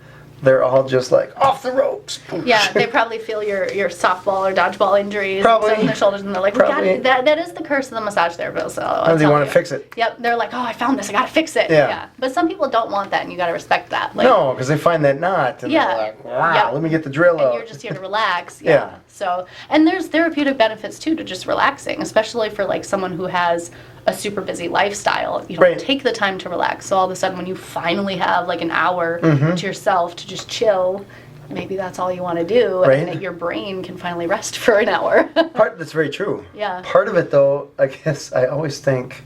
they're all just like off the ropes. Yeah, they probably feel your softball or dodgeball injuries in their shoulders, and they're like, that is the curse of the massage therapist. So they want to fix it. Yep, they're like, oh, I found this, I gotta fix it. Yeah. But some people don't want that, and you gotta respect that. Like, no, because they find that knot, and they're like, wow, let me get the drill out. And you're just here to relax. Yeah. So, and there's therapeutic benefits too to just relaxing, especially for like someone who has a super busy lifestyle. You don't take the time to relax. So all of a sudden when you finally have like an hour to yourself to just chill, maybe that's all you want to do, and that your brain can finally rest for an hour. That's very true. Yeah. Part of it though, I guess I always think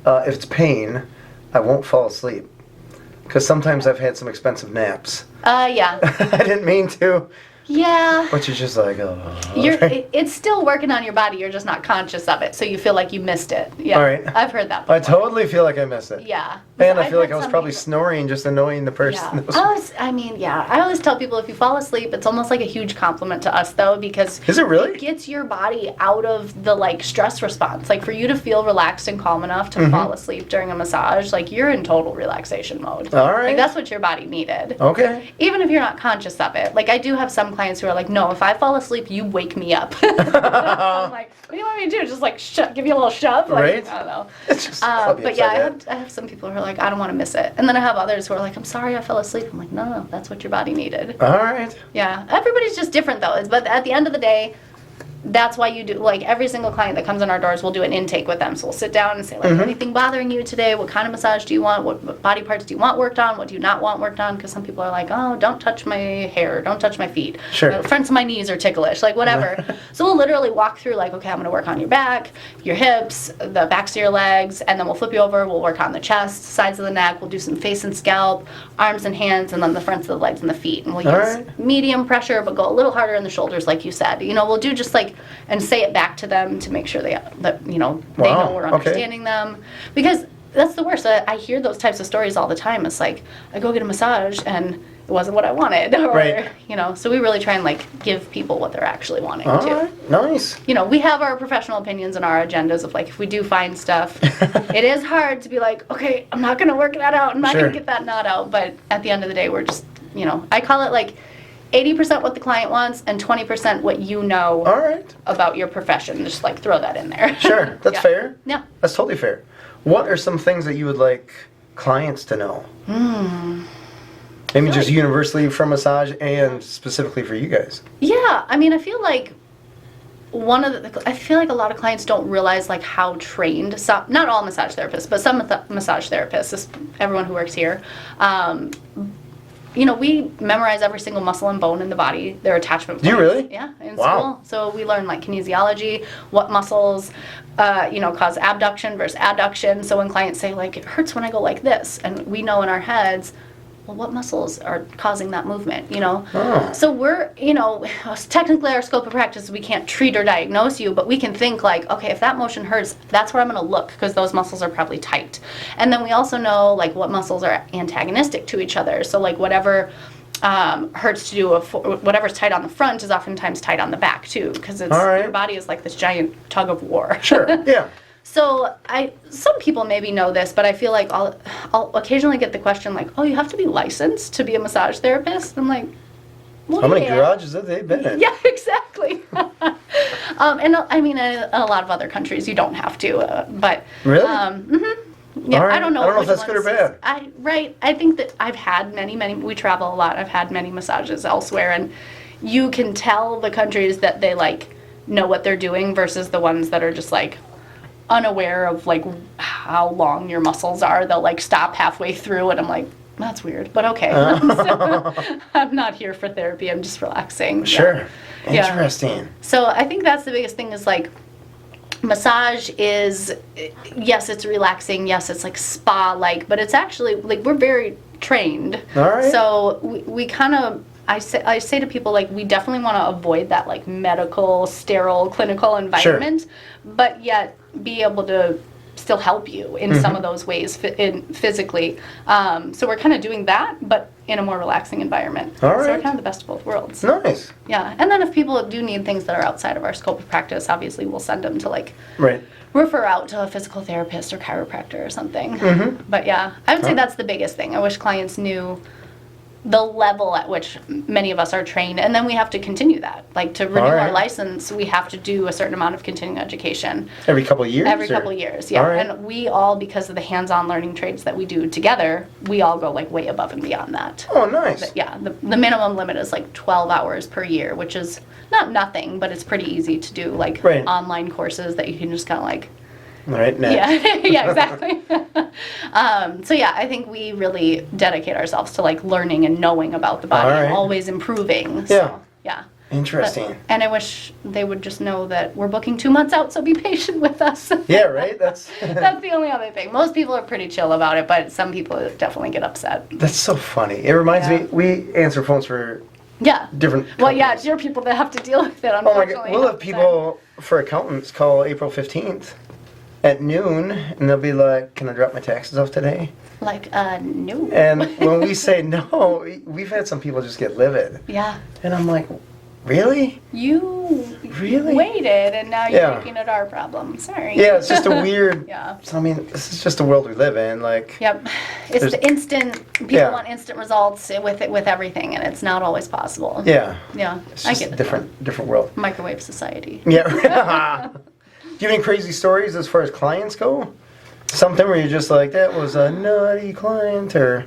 if it's pain, I won't fall asleep. Because sometimes I've had some expensive naps. Yeah. I didn't mean to. Yeah. But you're just like, it's still working on your body. You're just not conscious of it, so you feel like you missed it. Yeah. All right. I've heard that before. I totally feel like I missed it. Yeah. And I feel like I was probably snoring, just annoying the person. Yeah. I always tell people if you fall asleep, it's almost like a huge compliment to us, though, because is it really? It gets your body out of the like stress response. Like for you to feel relaxed and calm enough to fall asleep during a massage, like you're in total relaxation mode. All right. Like that's what your body needed. Okay. Even if you're not conscious of it. Like I do have some clients who are like, no, if I fall asleep, you wake me up. I'm like, what do you want me to do? Just like give you a little shove? Like, right. I don't know. It's just but yeah, I have some people who are like, I don't want to miss it. And then I have others who are like, I'm sorry I fell asleep. I'm like, no, that's what your body needed. All right. Yeah. Everybody's just different though. But at the end of the day, that's why you do, like every single client that comes in our doors, we'll do an intake with them. So we'll sit down and say like, anything bothering you today? What kind of massage do you want? What body parts do you want worked on? What do you not want worked on? Because some people are like, oh, don't touch my hair, don't touch my feet. Sure. Fronts of my knees are ticklish, like whatever. So we'll literally walk through like, okay, I'm going to work on your back, your hips, the backs of your legs, and then we'll flip you over. We'll work on the chest, sides of the neck. We'll do some face and scalp, arms and hands, and then the fronts of the legs and the feet. And we'll use medium pressure, but go a little harder in the shoulders, like you said. You know, we'll do just like, and say it back to them to make sure they know we're understanding them, because that's the worst. I hear those types of stories all the time. It's like I go get a massage and it wasn't what I wanted, or so we really try and like give people what they're actually wanting too. Right. Nice. You know, we have our professional opinions and our agendas of like if we do find stuff, it is hard to be like, okay, I'm not going to work that out. I'm not going to get that knot out. But at the end of the day, we're just, I call it like 80% what the client wants and 20% what you know about your profession. Just like throw that in there. Sure, that's fair. Yeah. That's totally fair. What are some things that you would like clients to know? Maybe just universally for massage and specifically for you guys. Yeah, I mean, I feel like a lot of clients don't realize like how trained not all massage therapists, but some massage therapists, everyone who works here, we memorize every single muscle and bone in the body, their attachment points. Do you really? Yeah, in school. So we learn like kinesiology, what muscles, cause abduction versus adduction. So when clients say like, it hurts when I go like this, and we know in our heads, well, what muscles are causing that movement, So we're, technically our scope of practice, we can't treat or diagnose you, but we can think like, okay, if that motion hurts, that's where I'm going to look because those muscles are probably tight. And then we also know like what muscles are antagonistic to each other. So like whatever hurts to do, whatever's tight on the front is oftentimes tight on the back too, because your body is like this giant tug of war. Sure, yeah. So some people maybe know this, but I feel like I'll occasionally get the question like, oh, you have to be licensed to be a massage therapist? I'm like, well, how many garages have they been in? Yeah, exactly. And I mean, in a lot of other countries, you don't have to, but... Really? Yeah, I don't know. I don't know if that's good or bad. I think that I've had many, we travel a lot. I've had many massages elsewhere, and you can tell the countries that they like know what they're doing versus the ones that are just like unaware of like how long your muscles are. They'll like stop halfway through, and I'm like, that's weird, but okay. I'm not here for therapy. I'm just relaxing. Sure. Yeah. Interesting. So I think that's the biggest thing is like massage is, yes, it's relaxing. Yes, it's like spa-like, but it's actually like we're very trained. All right. So we kind of, I say to people like we definitely want to avoid that like medical, sterile, clinical environment, but yet be able to still help you in some of those ways physically. So we're kind of doing that, but in a more relaxing environment. All right. So we're kind of the best of both worlds. Nice. Yeah, and then if people do need things that are outside of our scope of practice, obviously we'll send them to like refer out to a physical therapist or chiropractor or something. But yeah, I would say that's the biggest thing. I wish clients knew the level at which many of us are trained, and then we have to continue that. Like, to renew our license, we have to do a certain amount of continuing education. Every couple of years? Every couple of years, yeah. And we all, because of the hands-on learning trades that we do together, we all go like way above and beyond that. Oh, nice. But yeah, the minimum limit is like 12 hours per year, which is not nothing, but it's pretty easy to do, like online courses that you can just kind of like. Right, next. Yeah, yeah, exactly. So yeah, I think we really dedicate ourselves to like learning and knowing about the body and always improving. So, yeah. Interesting. And I wish they would just know that we're booking 2 months out, so be patient with us. Yeah, right? That's the only other thing. Most people are pretty chill about it, but some people definitely get upset. That's so funny. It reminds me, we answer phones for different companies. Well, yeah, it's your people that have to deal with it, unfortunately. Oh my God. We'll have people for accountants call April 15th. At noon, and they'll be like, "Can I drop my taxes off today?" Like, no. And when we say no, we've had some people just get livid. Yeah. And I'm like, really? You really waited, and now you're making it our problem. Sorry. Yeah, it's just a weird. So, I mean, this is just the world we live in. Like. Yep. It's the instant. People want instant results with everything, and it's not always possible. Yeah. Yeah. It's just a different world. Microwave society. Yeah. Do you have any crazy stories as far as clients go? Something where you're just like, that was a nutty client, or?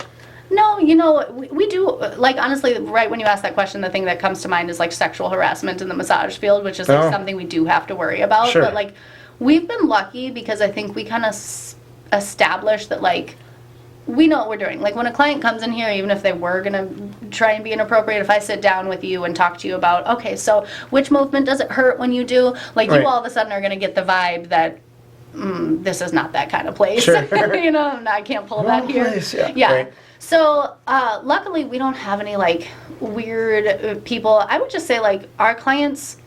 No, we do, like, honestly, right when you ask that question, the thing that comes to mind is, like, sexual harassment in the massage field, which is, like, something we do have to worry about. Sure. But, like, we've been lucky because I think we kind of established that, like, we know what we're doing. Like, when a client comes in here, even if they were going to try and be inappropriate, if I sit down with you and talk to you about, okay, so which movement does it hurt when you do? Like, you all of a sudden are going to get the vibe that this is not that kind of place. Sure. I can't pull that here. Place, yeah. Right. So, luckily, we don't have any, like, weird people. I would just say, like, our clients...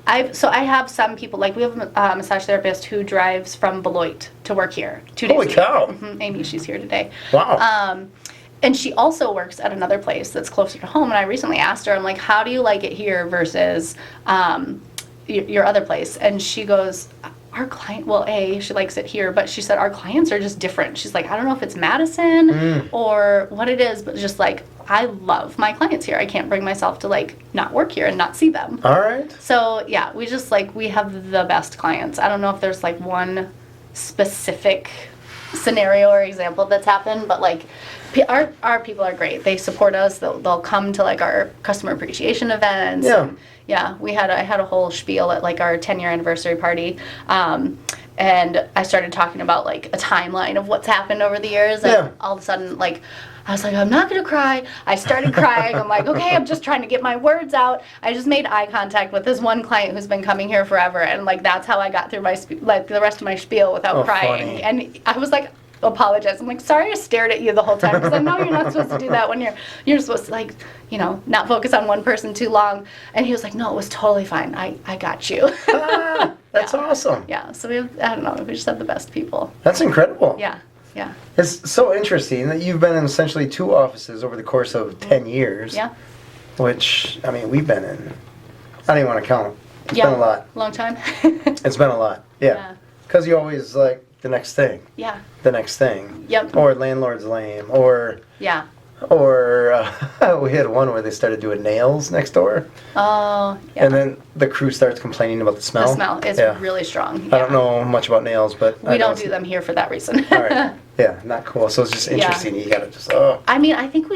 I have some people, like, we have a massage therapist who drives from Beloit to work here 2 days a week. Holy cow! Mm-hmm. Amy, she's here today. Wow. And she also works at another place that's closer to home, and I recently asked her, I'm like, how do you like it here versus your other place? And she goes, our client, well, she likes it here, but she said our clients are just different. She's like, I don't know if it's Madison or what it is, but just like, I love my clients here. I can't bring myself to, like, not work here and not see them. All right. So, yeah, we just, like, we have the best clients. I don't know if there's, like, one specific scenario or example that's happened, but, like, our people are great. They support us. They'll come to, like, our customer appreciation events. Yeah. And, yeah, I had a whole spiel at, like, our 10-year anniversary party. And I started talking about, like, a timeline of what's happened over the years. And all of a sudden, like, I was like, I'm not going to cry. I started crying. I'm like, okay, I'm just trying to get my words out. I just made eye contact with this one client who's been coming here forever. And, like, that's how I got through my the rest of my spiel without crying. Funny. And I was like, apologize. I'm like, sorry I stared at you the whole time, because I know you're not supposed to do that when you're supposed to, like, not focus on one person too long. And he was like, no, it was totally fine. I got you. That's awesome. Yeah, so I don't know, we just have the best people. That's incredible. Yeah. Yeah. It's so interesting that you've been in essentially 2 offices over the course of 10 years. Yeah. Which, I mean, we've been in, I don't even want to count. It's been a lot. Long time. It's been a lot. Yeah. Because you always, like, the next thing. Yeah. The next thing. Yep. Or landlord's lame. Or. Yeah. Or we had one where they started doing nails next door. Oh, yeah. And then the crew starts complaining about the smell. The smell is really strong. I don't know much about nails, but we don't do them here for that reason. All right. Yeah, not cool. So it's just interesting. You gotta just. I mean, I think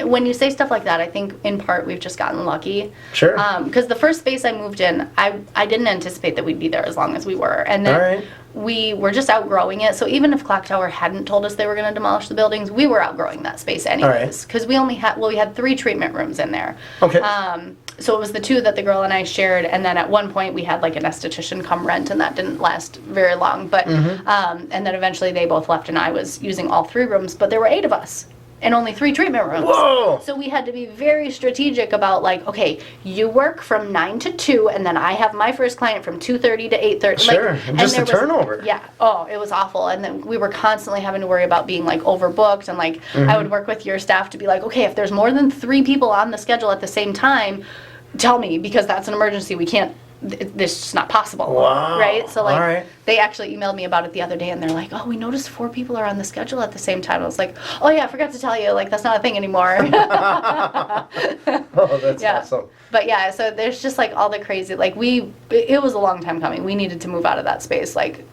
when you say stuff like that, I think in part we've just gotten lucky. Sure. Because the first space I moved in, I didn't anticipate that we'd be there as long as we were, and then we were just outgrowing it. So even if Clock Tower hadn't told us they were going to demolish the buildings, we were outgrowing that space anyways. Because we had 3 treatment rooms in there. Okay. So it was the 2 that the girl and I shared, and then at one point we had, like, an esthetician come rent, and that didn't last very long. But and then eventually they both left, and I was using all 3 rooms. But there were 8 of us, and only 3 treatment rooms. Whoa! So we had to be very strategic about, like, okay, you work from 9 to 2, and then I have my first client from 2:30 to 8:30. Sure, like, and just a turnover. Yeah. Oh, it was awful. And then we were constantly having to worry about being, like, overbooked, and, like, I would work with your staff to be like, okay, if there's more than 3 people on the schedule at the same time, tell me, because that's an emergency. We can't this is just not possible. Wow. Right? So, like, All right. they actually emailed me about it the other day, and they're like, oh, we noticed 4 people are on the schedule at the same time. I was like, oh, yeah, I forgot to tell you, like, that's not a thing anymore. Oh, that's awesome. But, yeah, so there's just, like, all the crazy, like, it was a long time coming. We needed to move out of that space, like,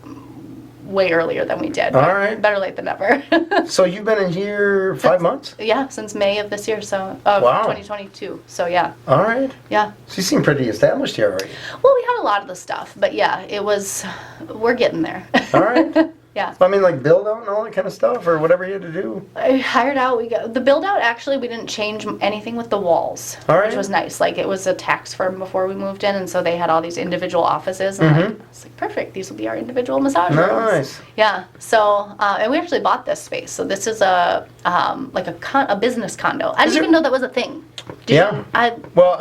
way earlier than we did. All right. Better late than never. So you've been in here 5 months? Yeah, since May of this year, so, Wow. 2022. So, yeah. All right. Yeah. So you seem pretty established here already. Well, we had a lot of the stuff, but yeah, we're getting there. All right. Yeah. I mean, like build out and all that kind of stuff, or whatever you had to do. I hired out. The build out. Actually, we didn't change anything with the walls, All right. which was nice. Like, it was a tax firm before we moved in, and so they had all these individual offices. And like, I was like, perfect. These will be our individual massage rooms. Nice. Yeah. So, and we actually bought this space. So this is a business condo. I didn't even know that was a thing. Yeah. I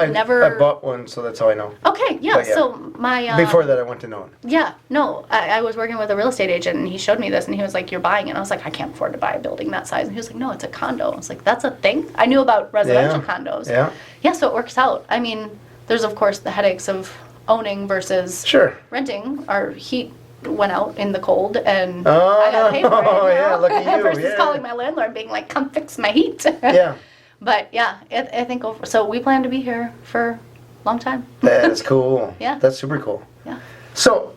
never. I bought one, so that's how I know. Okay. Yeah. But yeah. So my. Before that, I went to know it. Yeah, no, I was working with a real estate agent, and he showed me this, and he was like, you're buying it. And I was like, I can't afford to buy a building that size. And he was like, no, it's a condo. I was like, that's a thing? I knew about residential condos. Yeah. Yeah, so it works out. I mean, there's, of course, the headaches of owning versus renting. Our heat went out in the cold, and I got to pay for it. Oh, yeah, look at you. Versus calling my landlord being like, come fix my heat. Yeah. But, yeah, I think so we plan to be here for a long time. That's cool. Yeah. That's super cool. Yeah. So,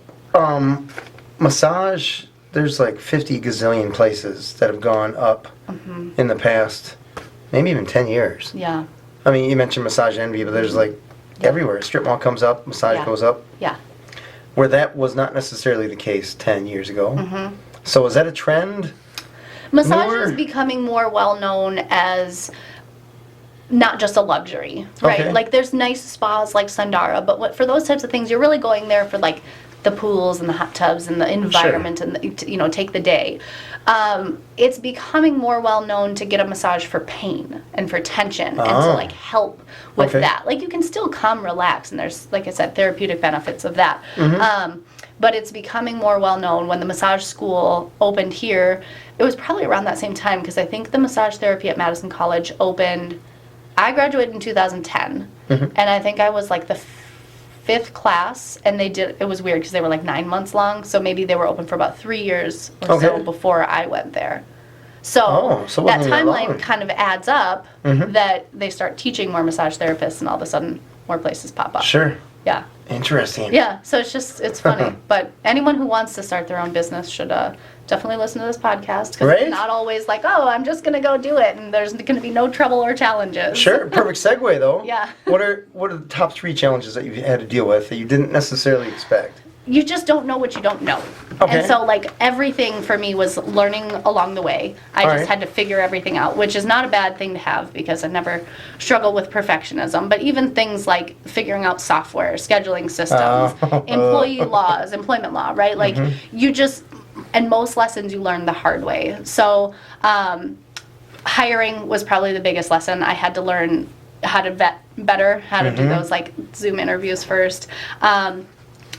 massage, there's like 50 gazillion places that have gone up in the past, maybe even 10 years. Yeah. I mean, you mentioned Massage Envy, but there's like everywhere. Strip mall comes up, massage goes up. Yeah. Where that was not necessarily the case 10 years ago. So is that a trend? Massage Newer? is becoming more well known as not just a luxury, right? Okay. Like, there's nice spas like Sundara, but for those types of things, you're really going there for like the pools and the hot tubs and the environment and take the day. It's becoming more well known to get a massage for pain and for tension and to like help with that. Like, you can still come relax, and there's, like I said, therapeutic benefits of that. But it's becoming more well known. When the massage school opened here, it was probably around that same time, because I think the massage therapy at Madison College opened. I graduated in 2010, and I think I was like the 5th class, and it was weird because they were like 9 months long, so maybe they were open for about 3 years or so before I went there. So that timeline kind of adds up, that they start teaching more massage therapists, and all of a sudden more places pop up. Sure. Yeah. Interesting. Yeah, so it's funny. But anyone who wants to start their own business should definitely listen to this podcast, because it's not always like, oh, I'm just going to go do it, and there's going to be no trouble or challenges. Sure. Perfect segue, though. Yeah. What are the top 3 challenges that you've had to deal with that you didn't necessarily expect? You just don't know what you don't know. Okay. And so, like, everything for me was learning along the way. I just had to figure everything out, which is not a bad thing to have, because I never struggled with perfectionism. But even things like figuring out software, scheduling systems, employee laws, employment law, right? Like, you just, and most lessons you learn the hard way. So, hiring was probably the biggest lesson. I had to learn how to vet better, how to do those, like, Zoom interviews first.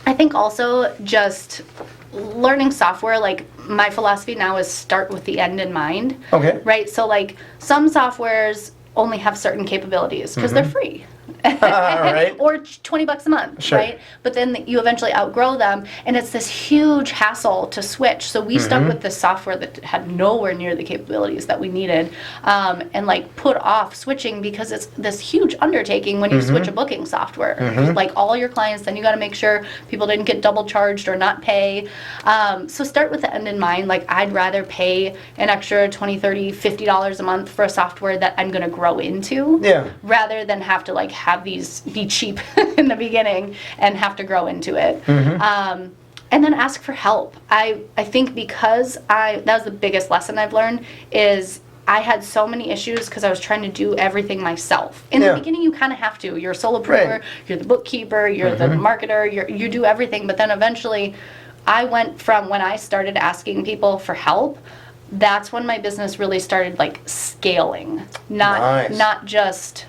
I think also just learning software, like, my philosophy now is start with the end in mind. Okay. Right? So, like, some softwares only have certain capabilities because they're free. Right. Or $20 a month, right? But then you eventually outgrow them, and it's this huge hassle to switch. So we stuck with this software that had nowhere near the capabilities that we needed, and like put off switching, because it's this huge undertaking when you switch a booking software. Like, all your clients, then you got to make sure people didn't get double charged or not pay. So start with the end in mind. Like, I'd rather pay an extra $20, $30, $50 a month for a software that I'm going to grow into, rather than have to like have these be cheap in the beginning and have to grow into it. And then ask for help. I think because that was the biggest lesson I've learned, is I had so many issues because I was trying to do everything myself. In the beginning, you kind of have to. You're a solopreneur, you're the bookkeeper, you're the marketer, you do everything. But then eventually, I went from when I started asking people for help, that's when my business really started like scaling, not just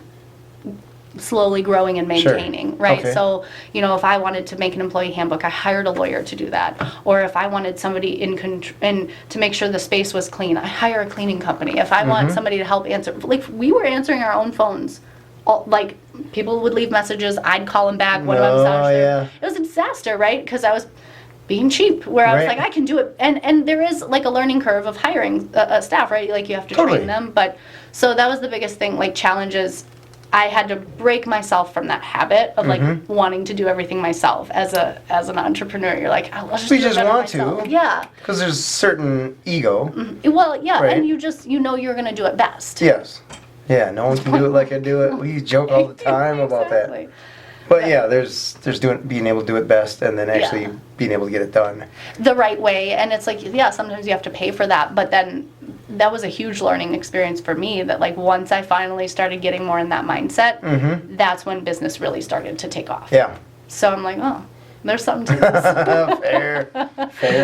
slowly growing and maintaining, right? Okay. So, if I wanted to make an employee handbook, I hired a lawyer to do that. Or if I wanted somebody to make sure the space was clean, I hire a cleaning company. If I want somebody to help answer, like, we were answering our own phones like people would leave messages, I'd call them back. What about massage? Yeah. It was a disaster, right? Because I was being cheap, where I was Right. like, I can do it, and there is like a learning curve of hiring a staff, right? Like you have to Totally. train them, but so that was the biggest thing, like challenges. I had to break myself from that habit of like wanting to do everything myself as an entrepreneur. You're like, oh, let's just We do it just better want myself. to. Yeah. Because there's certain ego. Well, yeah, Right. and you know you're gonna do it best. Yes. Yeah, no one can do it like I do it. We joke all the time about that. Exactly. But yeah, there's being able to do it best and then actually Yeah. being able to get it done. The right way, and it's like, yeah, sometimes you have to pay for that, but then that was a huge learning experience for me, that like once I finally started getting more in that mindset, that's when business really started to take off. Yeah. So I'm like, oh, there's something to this. Fair.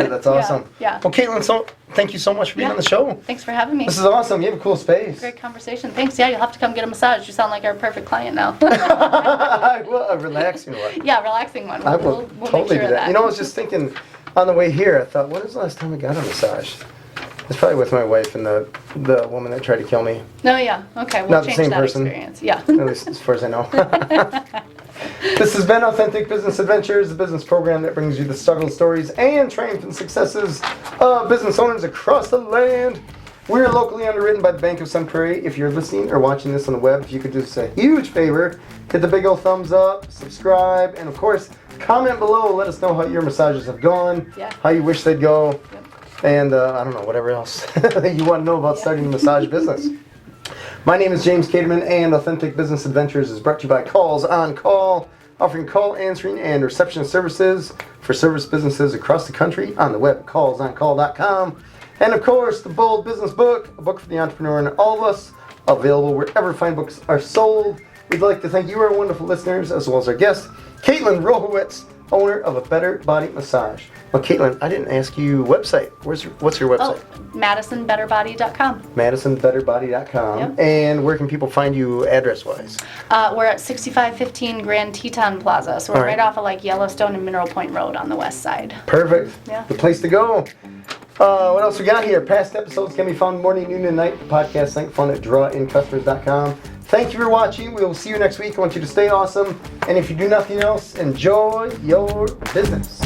That's awesome. yeah. Well, Kaitlin, so thank you so much for being Yeah. on the show. Thanks for having me. This is awesome. You have a cool space. Great conversation. Thanks. Yeah, you'll have to come get a massage. You sound like our perfect client now. Well, a relaxing one. Yeah, relaxing one. I will We'll totally make sure do of that. You know, I was just thinking on the way here, I thought, when was the last time I got a massage? It's probably with my wife and the woman that tried to kill me. No, yeah. Okay, we'll Not the change same that person. experience. Yeah. At least as far as I know. This has been Authentic Business Adventures, a business program that brings you the struggle stories and triumphant successes of business owners across the land. We're locally underwritten by the Bank of Sun Prairie. If you're listening or watching this on the web, if you could do us a huge favor, hit the big old thumbs up, subscribe, and of course, comment below. Let us know how your massages have gone, how you wish they'd go, and I don't know, whatever else that you want to know about starting a massage business. My name is James Kaitlin, and Authentic Business Adventures is brought to you by Calls on Call, offering call answering and reception services for service businesses across the country on the web at callsoncall.com. And of course, the Bold Business Book, a book for the entrepreneur and all of us, available wherever fine books are sold. We'd like to thank you, our wonderful listeners, as well as our guest, Kaitlin Rohowetz, owner of A Better Body Massage. Well, Kaitlin, I didn't ask you website. What's your website? MadisonBetterBody.com. MadisonBetterBody.com. Yep. And where can people find you address-wise? We're at 6515 Grand Teton Plaza, so we're All right. right off of like Yellowstone and Mineral Point Road on the west side. Perfect. Yeah. The place to go. What else we got here? Past episodes can be found morning, noon, and night. The podcast link found at drawincustomers.com. Thank you for watching. We will see you next week. I want you to stay awesome. And if you do nothing else, enjoy your business.